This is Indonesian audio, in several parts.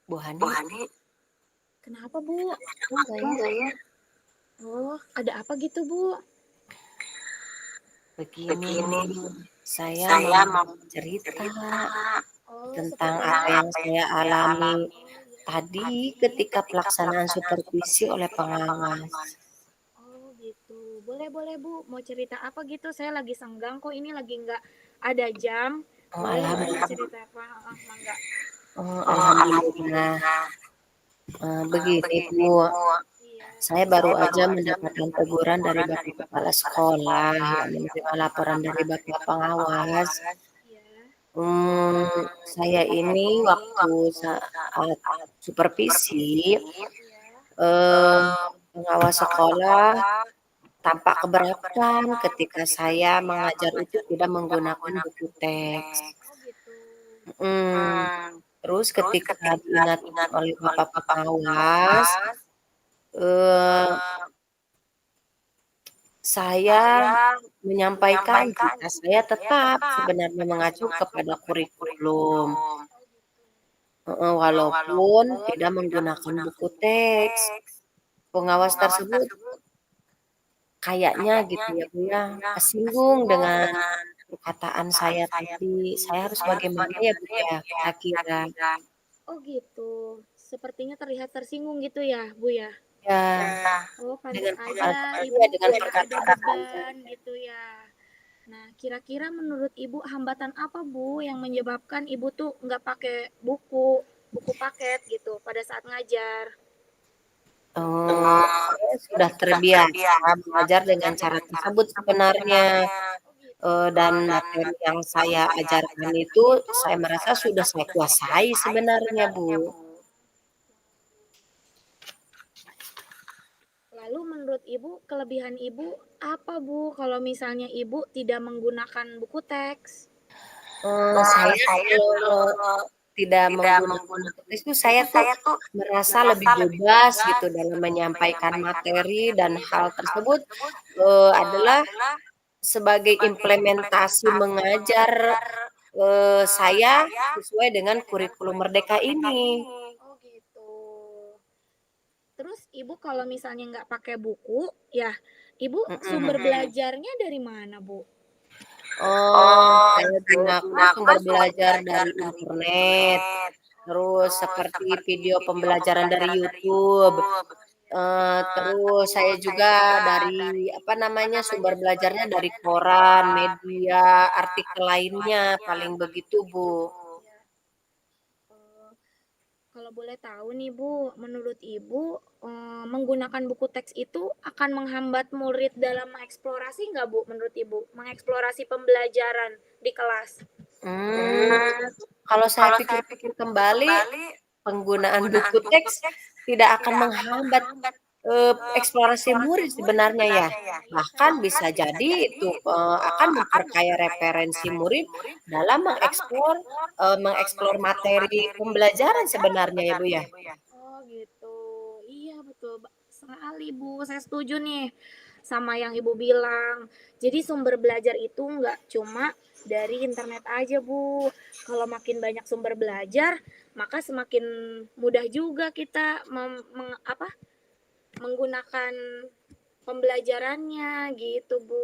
Bu Hani. Kenapa, Bu? Enggak ya? Oh, ada apa gitu, Bu? Begini, saya Saya mau mau cerita Oh, tentang seperti apa yang apa saya yang saya alami alami tadi ketika ketika pelaksanaan pelaksanaan supervisi oleh oleh pengawas. Oh, gitu. Boleh, Bu. Mau cerita apa gitu? Saya lagi senggang kok. Ini lagi nggak ada jam. Oh, Boleh alhamdulillah. cerita apa? Mangga. Oh, Oh, alhamdulillah. alhamdulillah. Begini, Begini, Bu. Bu. Iya. Saya baru Saya aja baru aja mendapatkan mendapatkan teguran dari teguran Bapak dari Kepala kepala Sekolah sekolah yang yang menerima menerima laporan dari laporan dari Bapak Bapak Pengawas. Pengawas. Iya. Hmm, saya Saya ini ini waktu waktu saat saat supervisi, supervisi, eh, pengawas pengawas sekolah sekolah tampak tampak keberatan keberatan ketika ketika saya saya mengajar itu mengajar itu tidak tidak menggunakan menggunakan buku buku teks. teks. Oh, gitu. Hmm, Hmm, Terus Terus ketika ketika diingatkan diingatkan oleh oleh Bapak Bapak Pengawas, Pengawas, eh, eh, saya saya menyampaikan menyampaikan jika saya jika saya tetap tetap sebenarnya sebenarnya mengacu mengacu kepada kepada kurikulum, kurikulum, walaupun walaupun tidak tidak menggunakan menggunakan buku buku teks. teks. Pengawas Pengawas tersebut tersebut kayaknya kayaknya gitu ya Bu gitu ya ya, Bu ya, kesinggung kesinggung dengan dengan perkataan perkataan saya saya tadi. tadi. Saya harus Saya harus bagaimana ya Bu bagaimana ya ya Bu ya, kira-kira? kira-kira? Oh, gitu. Sepertinya terlihat tersinggung gitu ya, Bu ya? Ya, Ya, Oh, pantas dengan aja iya, Ibu dengan kayak ada perkataan saya. beban gitu ya. Nah, kira-kira menurut Ibu hambatan apa, Bu, yang menyebabkan Ibu tuh nggak pakai buku paket gitu pada saat ngajar? Saya Saya sudah sudah terbiasa terbiasa belajar dengan belajar cara dengan cara tersebut tersebut sebenarnya, sebenarnya. Oh, gitu. dan Dan materi yang materi yang saya saya ajarkan ajarkan itu itu saya saya merasa merasa sudah saya sudah saya kuasai kuasai sebenarnya, sebenarnya, Bu. Bu. Lalu menurut Ibu, kelebihan Ibu apa, Bu, kalau misalnya Ibu tidak menggunakan buku teks? Saya Saya kalau kalau tidak tidak menggunakan menggunakan buku teks itu saya tuh saya tuh merasa lebih merasa lebih bebas gitu bebas dalam gitu dalam menyampaikan menyampaikan materi dan materi dan hal hal tersebut, tersebut adalah adalah sebagai sebagai implementasi implementasi mengajar, mengajar saya saya sesuai dengan sesuai dengan kurikulum kurikulum Merdeka Merdeka ini. ini. Oh, gitu. Terus Ibu kalau misalnya nggak pakai buku, ya Ibu sumber Mhm. belajarnya dari mana, Bu? Saya Saya gunakan sumber gunakan sumber belajar belajar dari dari internet, internet, terus terus seperti seperti video video pembelajaran dari pembelajaran dari YouTube, YouTube. terus saya Terus saya juga juga dari, dari apa apa namanya, namanya sumber sumber belajarnya dari belajarnya dari koran, koran, media, media, artikel artikel lainnya, lainnya, paling paling begitu, Bu. begitu Bu. Ya. Eh, Kalau boleh tahu nih, Bu, menurut Ibu menggunakan buku teks itu akan menghambat murid dalam mengeksplorasi nggak, Bu? Menurut Ibu, mengeksplorasi pembelajaran di kelas? Hmm, Kalau saya Kalau saya pikir-pikir pikir-pikir kembali, kembali, penggunaan penggunaan buku buku teks teks tidak akan tidak akan menghambat menghambat eksplorasi eksplorasi murid murid sebenarnya ya. sebenarnya ya. Iya kan? Bahkan Bahkan bisa bisa jadi jadi itu itu akan akan memperkaya memperkaya referensi referensi murid murid dalam dalam mengeksplor mengeksplor materi materi pembelajaran pembelajaran sebenarnya ya Bu sebenarnya ya. ya Bu ya. Oh, gitu. Iya, betul sekali, Bu. Saya setuju nih sama yang Ibu bilang. Jadi sumber belajar itu nggak cuma dari internet aja, Bu. Kalau makin banyak sumber belajar, maka semakin mudah juga kita menggunakan pembelajarannya gitu, Bu.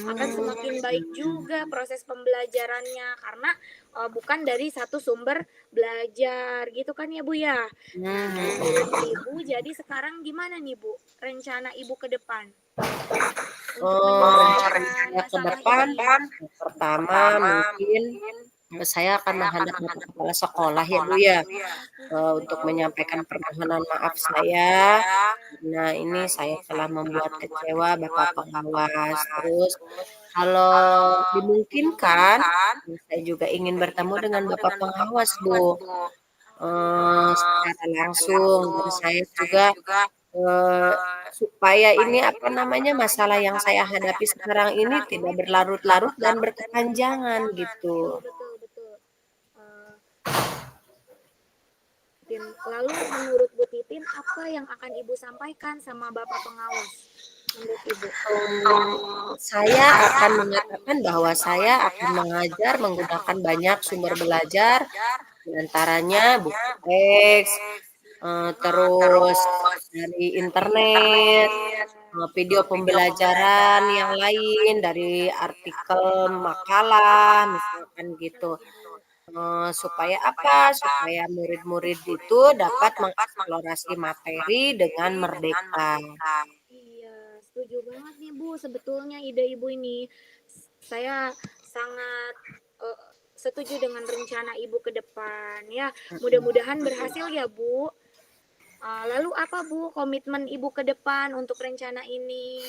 Akan semakin baik juga proses pembelajarannya karena bukan dari satu sumber belajar gitu kan ya, Bu ya. Nah, menurut Ibu jadi sekarang gimana nih, Bu? Rencana Ibu ke depan untuk menyelesaikan Rencana ke masalah depan, ini? yang pertama Pertama mungkin mungkin saya akan saya akan menghadap Bapak menghadap Kepala kepala Sekolah ya Bu sekolah ya ya, Bu ya, untuk Setuju. menyampaikan menyampaikan permohonan maaf permohonan maaf saya. saya. Nah, ini Nah, saya ini telah saya telah membuat membuat kecewa kecewa Bapak Bapak Pengawas. pengawas. Terus Terus kalau kalau dimungkinkan, dimungkinkan saya juga saya ingin juga ingin bertemu dengan bertemu Bapak dengan Bapak Pengawas, pengawas Bu, Bu, secara secara langsung. Dan langsung. saya Saya juga juga eh, eh, supaya ini supaya apa ini apa namanya namanya masalah yang masalah saya yang saya hadapi hadapi sekarang ini sekarang tidak ini tidak berlarut-larut dan berlarut-larut dan berkepanjangan berkepanjangan gitu. gitu. Betul, betul. Eh, Lalu menurut Bu Titin apa yang akan Ibu sampaikan sama Bapak pengawas? Menurut Ibu? Saya Saya akan akan mengatakan bahwa mengatakan bahwa saya saya akan akan mengajar mengajar menggunakan banyak menggunakan sumber banyak sumber belajar belajar Di antaranya buku teks, terus dari internet, video pembelajaran yang lain dari artikel makalah misalkan gitu. Supaya apa? Supaya murid-murid itu dapat mengeksplorasi materi dengan merdeka. Iya, setuju banget nih Bu. Sebetulnya ide Ibu ini, saya sangat setuju dengan rencana Ibu ke depan. Ya, mudah-mudahan berhasil ya Bu. Lalu apa Bu komitmen Ibu ke depan untuk rencana ini?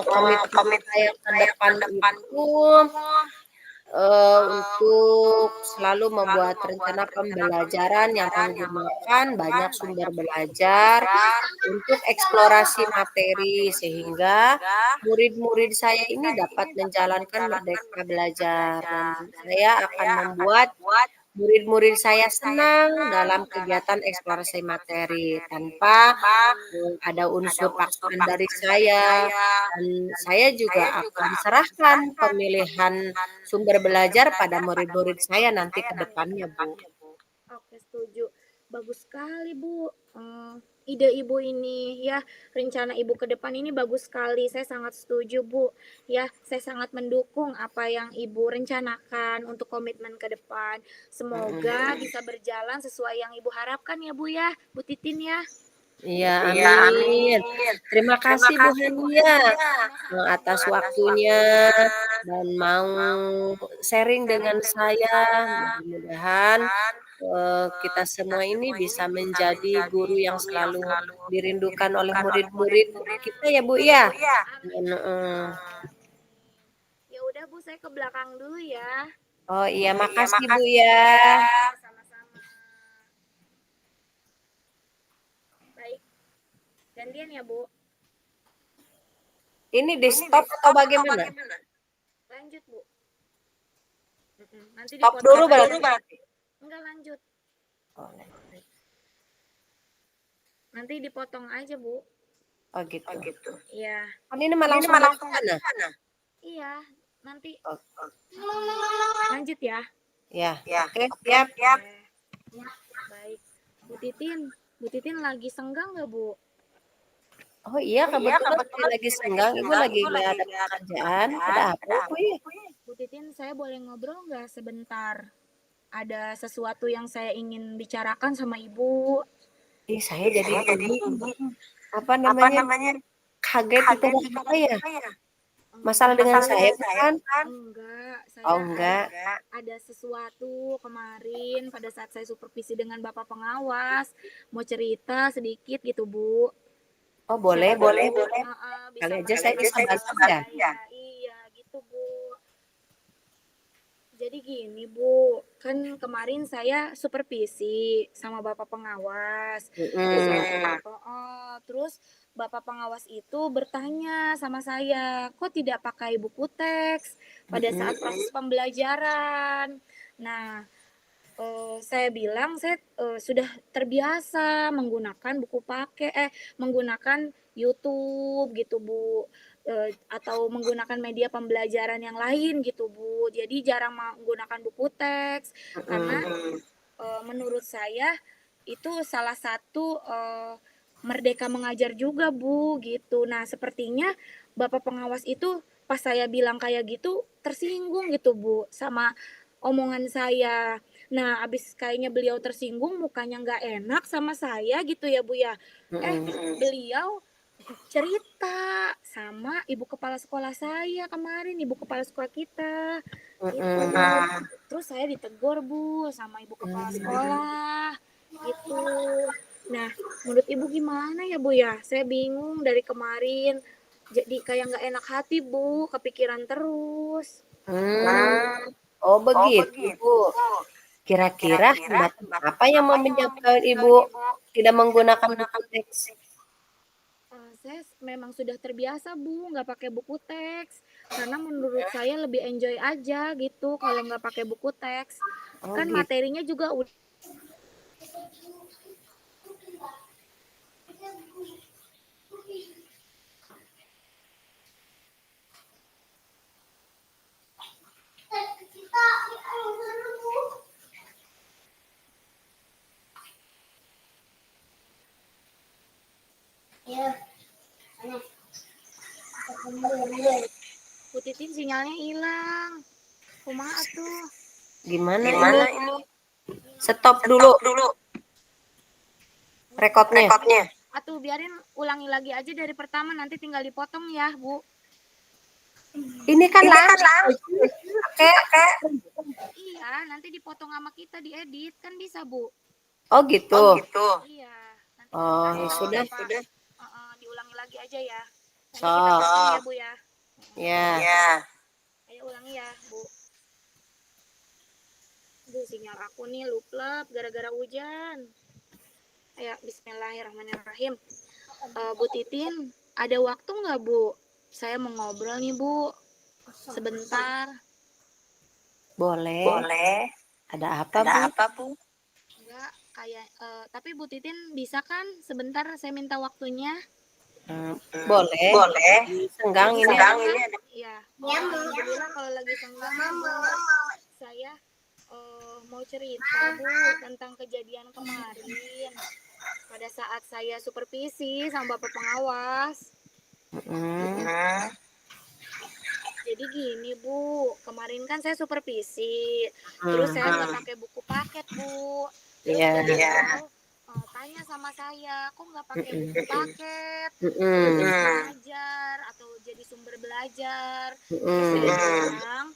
Komitmen saya ke depan itu untuk selalu membuat rencana pembelajaran yang menggunakan banyak sumber belajar untuk eksplorasi materi sehingga murid-murid saya ini dapat menjalankan merdeka belajar dan saya akan membuat murid-murid saya senang dalam kegiatan eksplorasi materi tanpa ada unsur paksaan dari saya dan saya juga akan serahkan pemilihan sumber belajar pada murid-murid saya nanti ke depannya, Bu. Oke, setuju. Bagus sekali, Bu. Ide Ibu ini ya, rencana Ibu ke depan ini bagus sekali. Saya sangat setuju, Bu. Ya, saya sangat mendukung apa yang Ibu rencanakan untuk komitmen ke depan. Semoga bisa berjalan sesuai yang Ibu harapkan ya, Bu ya. Bu Titin ya. Iya, amin. Terima kasih Bu Hania atas waktunya dan mau sharing dengan saya. Mudah-mudahan kita semua ini bisa menjadi guru yang selalu dirindukan oleh murid-murid kita ya Bu ya. Dan, Ya udah Bu, saya ke belakang dulu ya. oh iya, makasih Bu ya. Sama-sama. Baik, gantian ya Bu. Ini di stop atau bagaimana? Lanjut Bu. Nanti Stop dipotong. dulu berarti. Enggak, lanjut. Nanti dipotong aja Bu. Oh gitu. Iya. Ini mah langsung dari sana. Iya, nanti Oh, lanjut ya. ya, oke, siap. Baik. Bu Titin lagi senggang nggak Bu? Oh iya, kebetulan saya lagi senggang. Ibu lagi nggak ada pekerjaan. Ada apa Bu ya? Bu Titin, saya boleh ngobrol nggak sebentar? Ada sesuatu yang saya ingin bicarakan sama Ibu. Ih, saya jadi ini apa namanya kaget itu ada apa ya? Masalah dengan saya bukan? Enggak, Oh saya enggak. ada sesuatu kemarin pada saat saya supervisi dengan Bapak pengawas, mau cerita sedikit gitu, Bu. Oh boleh, Siapa boleh. tahu Kali bisa aja saya bisa bantu ya. Iya, gitu, Bu. Jadi gini, Bu, kan kemarin saya supervisi sama Bapak pengawas. Terus Bapak pengawas itu bertanya sama saya, kok tidak pakai buku teks pada saat proses pembelajaran. Nah, saya bilang saya sudah terbiasa menggunakan menggunakan YouTube gitu Bu, atau menggunakan media pembelajaran yang lain gitu Bu. Jadi jarang menggunakan buku teks karena menurut saya itu salah satu merdeka mengajar juga Bu gitu. Nah sepertinya Bapak pengawas itu pas saya bilang kayak gitu tersinggung gitu Bu sama omongan saya. Nah, abis kayaknya beliau tersinggung, mukanya nggak enak sama saya gitu ya Bu ya. Beliau cerita sama ibu kepala sekolah saya kemarin, ibu kepala sekolah kita. Gitu. Terus saya ditegur Bu sama ibu kepala sekolah. Gitu. Nah, menurut Ibu gimana ya Bu ya? Saya bingung dari kemarin. Jadi kayak nggak enak hati Bu, kepikiran terus. Oh begitu Bu. Kira-kira hambatan apa yang menyebabkan Ibu tidak menggunakan buku teks? Saya memang sudah terbiasa Bu, nggak pakai buku teks. Karena menurut saya lebih enjoy aja gitu kalau nggak pakai buku teks. Oh Kan gitu. materinya juga udah. sinyalnya hilang. Kumaha tuh? Gimana Gimana ini? ini? Stop Stop dulu dulu rekodnya. rekodnya. Atuh biarin ulangi lagi aja dari pertama, nanti tinggal dipotong ya, Bu. Ini kan Ini kan langsung pakai. pakai. Iya, nanti dipotong sama kita diedit kan bisa, Bu. Oh gitu. Oh gitu. Iya, nanti Oh, kita ya sudah. Sudah. diulangi lagi aja ya. Nanti So. kita potong ya, Bu ya. Ya. Ya. Ayo ulangi ya, Bu. Aduh, sinyal aku nih luplep gara-gara hujan. Ayo, bismillahirrahmanirrahim. Bu Titin, ada waktu nggak, Bu? Saya mau ngobrol nih, Bu. Sebentar. Boleh. Boleh. Ada apa, Ada Bu? apa, Bu? Enggak, kayak tapi Bu Titin bisa kan sebentar saya minta waktunya? Boleh. Boleh. Senggang ini. Senggang ini ada. Iya. Alhamdulillah kalau lagi senggang, Bu. Saya mau cerita, Bu, tentang kejadian kemarin. Pada saat saya supervisi sama Bapak pengawas. Jadi gini, Bu, kemarin kan saya supervisi, terus saya nggak pakai buku paket, Bu. Terus beliau tanya sama saya, kok nggak pakai buku paket untuk belajar atau jadi sumber belajar. Terus saya bilang,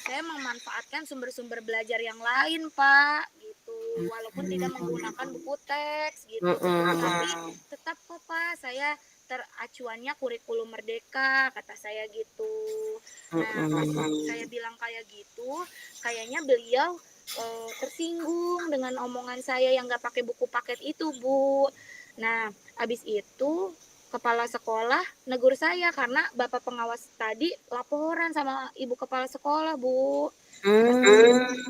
saya memanfaatkan sumber-sumber belajar yang lain, Pak, gitu. Walaupun tidak menggunakan buku teks, gitu. Tapi tetap kok, Pak, saya teracuannya kurikulum merdeka, kata saya gitu. Nah, pas saya bilang kayak gitu, kayaknya beliau tersinggung dengan omongan saya yang nggak pakai buku paket itu, Bu. Nah, abis itu kepala sekolah negur saya karena bapak pengawas tadi laporan sama ibu kepala sekolah, Bu.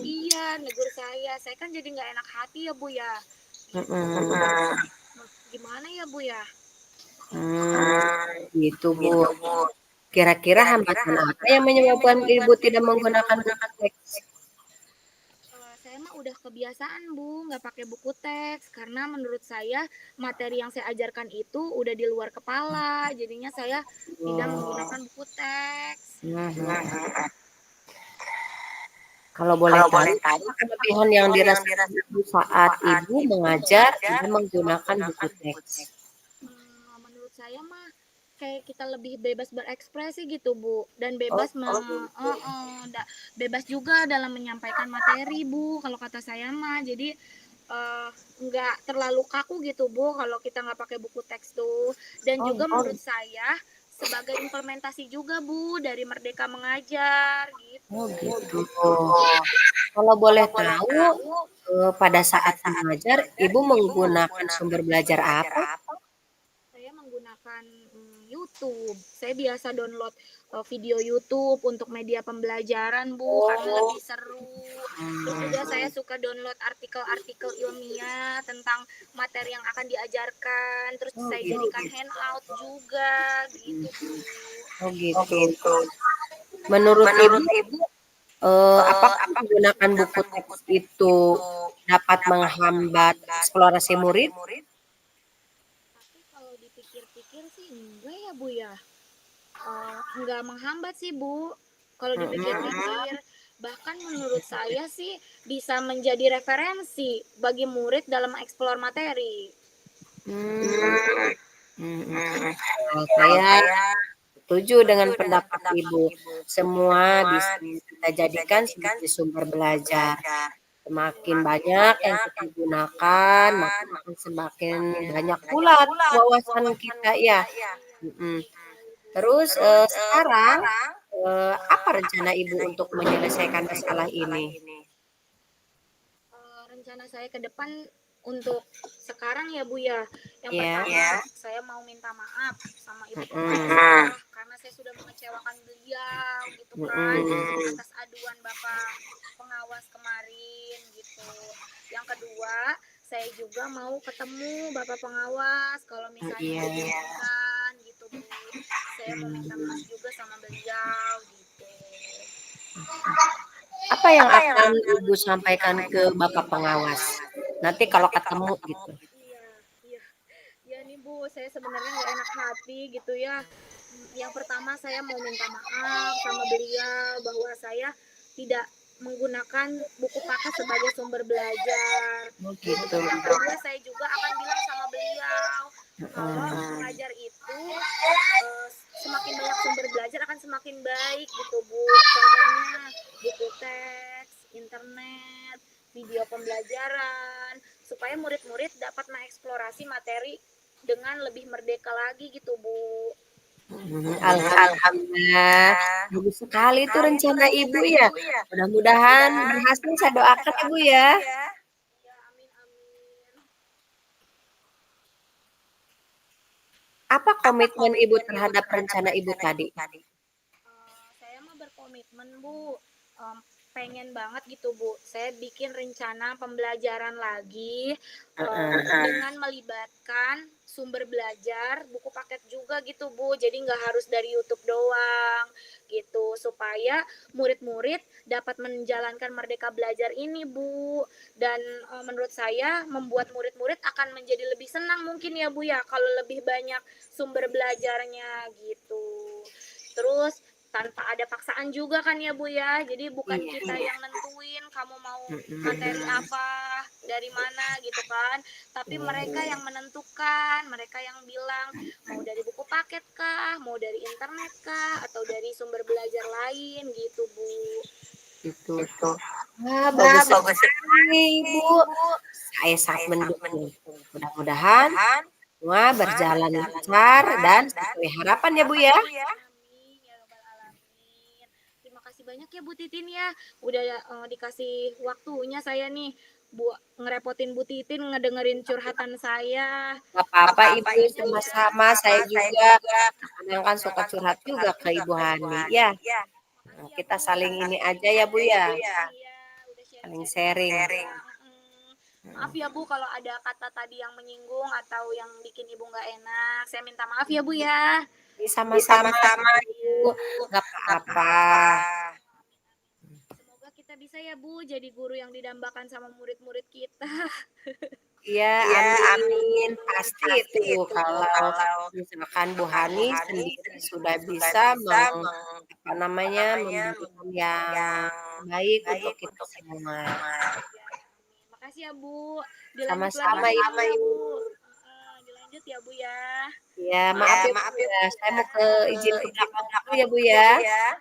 Iya, negur saya. Saya kan jadi nggak enak hati ya, Bu ya. Gimana ya, Bu ya? Gitu, Bu. Kira-kira hambatan apa yang menyebabkan Ibu tidak menggunakan buku teks? Saya mah udah kebiasaan, Bu, nggak pakai buku teks karena menurut saya materi yang saya ajarkan itu udah di luar kepala, jadinya saya tidak menggunakan buku teks. Kalau boleh tahu, apa kelebihan yang dirasakan Ibu saat Ibu mengajar dan menggunakan buku teks? Menurut saya mah kayak kita lebih bebas berekspresi gitu, Bu, dan bebas bebas juga dalam menyampaikan materi, Bu, kalau kata saya mah. Jadi nggak terlalu kaku gitu, Bu, kalau kita nggak pakai buku teks tuh. Dan juga menurut saya sebagai implementasi juga, Bu, dari Merdeka Mengajar gitu. Oh gitu. Kalau boleh tahu, pada saat mengajar Ibu menggunakan sumber belajar apa? Saya menggunakan YouTube. Saya biasa download video YouTube untuk media pembelajaran, Bu, karena lebih seru. Terus juga saya suka download artikel-artikel ilmiah tentang materi yang akan diajarkan. Terus saya jadikan handout juga, gitu, Bu. Oh gitu. Menurut Ibu, apakah menggunakan buku teks itu dapat menghambat eksplorasi murid? Tapi kalau dipikir-pikir sih enggak ya, Bu ya. Enggak menghambat sih, Bu. Kalau dipikir-pikir, bahkan menurut saya sih bisa menjadi referensi bagi murid dalam mengeksplor materi. Saya setuju dengan pendapat Ibu. Semua bisa kita jadikan sebagai sumber belajar. Semakin banyak yang kita gunakan, maka semakin banyak pula wawasan kita ya. Terus sekarang apa rencana Ibu untuk menyelesaikan masalah ini? Rencana saya ke depan untuk sekarang ya, Bu ya. Yang Ya. pertama, saya mau minta maaf sama Ibu Kepala Sekolah karena saya sudah mengecewakan beliau gitu kan atas aduan Bapak pengawas kemarin gitu. Yang kedua, saya juga mau ketemu Bapak pengawas kalau misalnya diizinkan gitu, Bu. Saya mau minta maaf juga sama beliau gitu. Apa yang akan Ibu sampaikan ke Bapak pengawas? Nanti kalau ketemu gitu. Iya nih, Bu, saya sebenarnya nggak enak hati gitu ya. Yang pertama saya mau minta maaf sama beliau bahwa saya tidak menggunakan buku paket sebagai sumber belajar. Oh gitu. Kemudian yang kedua saya juga akan bilang sama beliau kalau Heeh. mengajar itu semakin banyak sumber belajar akan semakin baik gitu Bu. Contohnya buku teks, internet, video pembelajaran supaya murid-murid dapat mengeksplorasi materi dengan lebih merdeka lagi gitu Bu. Alhamdulillah, bagus sekali itu rencana Ibu ya. Mudah-mudahan berhasil, saya doakan ya Bu ya. Ya, amin amin. Apa komitmen Ibu terhadap rencana Ibu tadi? Saya mah berkomitmen Bu, pengen banget gitu Bu, saya bikin rencana pembelajaran lagi dengan melibatkan sumber belajar, buku paket juga gitu Bu, jadi nggak harus dari YouTube doang gitu, supaya murid-murid dapat menjalankan merdeka belajar ini Bu, dan menurut saya membuat murid-murid akan menjadi lebih senang mungkin ya Bu ya, kalau lebih banyak sumber belajarnya gitu. Terus tanpa ada paksaan juga kan ya Bu ya, jadi bukan Iya. kita yang nentuin kamu mau materi Mm-mm. apa dari mana gitu kan, tapi mereka yang menentukan, mereka yang bilang mau dari buku paket kah, mau dari internet kah, atau dari sumber belajar lain gitu Bu. Gitu. Wah, bagus sekali Ibu. Saya sangat mendukung. Mudah-mudahan semua berjalan lancar dan sesuai harapan ya Bu ya. Amin ya robbal alamin. Terima kasih banyak ya Bu Titin ya, udah dikasih waktunya saya nih Bu, ngerepotin Bu Titin ngedengerin curhatan saya. Gak apa-apa Ibu, Makasih banyak ya. sama-sama. Saya juga kadang kan suka curhat juga ke Ibu Hani. Ya, Makasih ya kita Bu. saling ini aja ya Bu ya. Iya, udah Saling sharing-sharing sharing. juga. Maaf ya Bu kalau ada kata tadi yang menyinggung atau yang bikin Ibu nggak enak. Saya minta maaf ya Bu ya. Sama-sama Ibu, gak apa-apa. Semoga kita bisa ya Bu jadi guru yang didambakan sama murid-murid kita. Iya, amin. Pasti itu kalau misalkan Bu Hani sendiri sudah bisa apa namanya, memberikan yang baik untuk kita semua. Makasih ya Bu. Dilanjut lagi Sama-sama ya Ibu. Bu. Dilanjut ya Bu ya. Ya, maaf ya Bu ya. Saya mau ke izin ke belakang dulu ya Bu ya.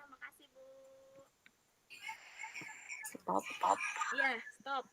Makasih Bu. Stop. Iya, stop.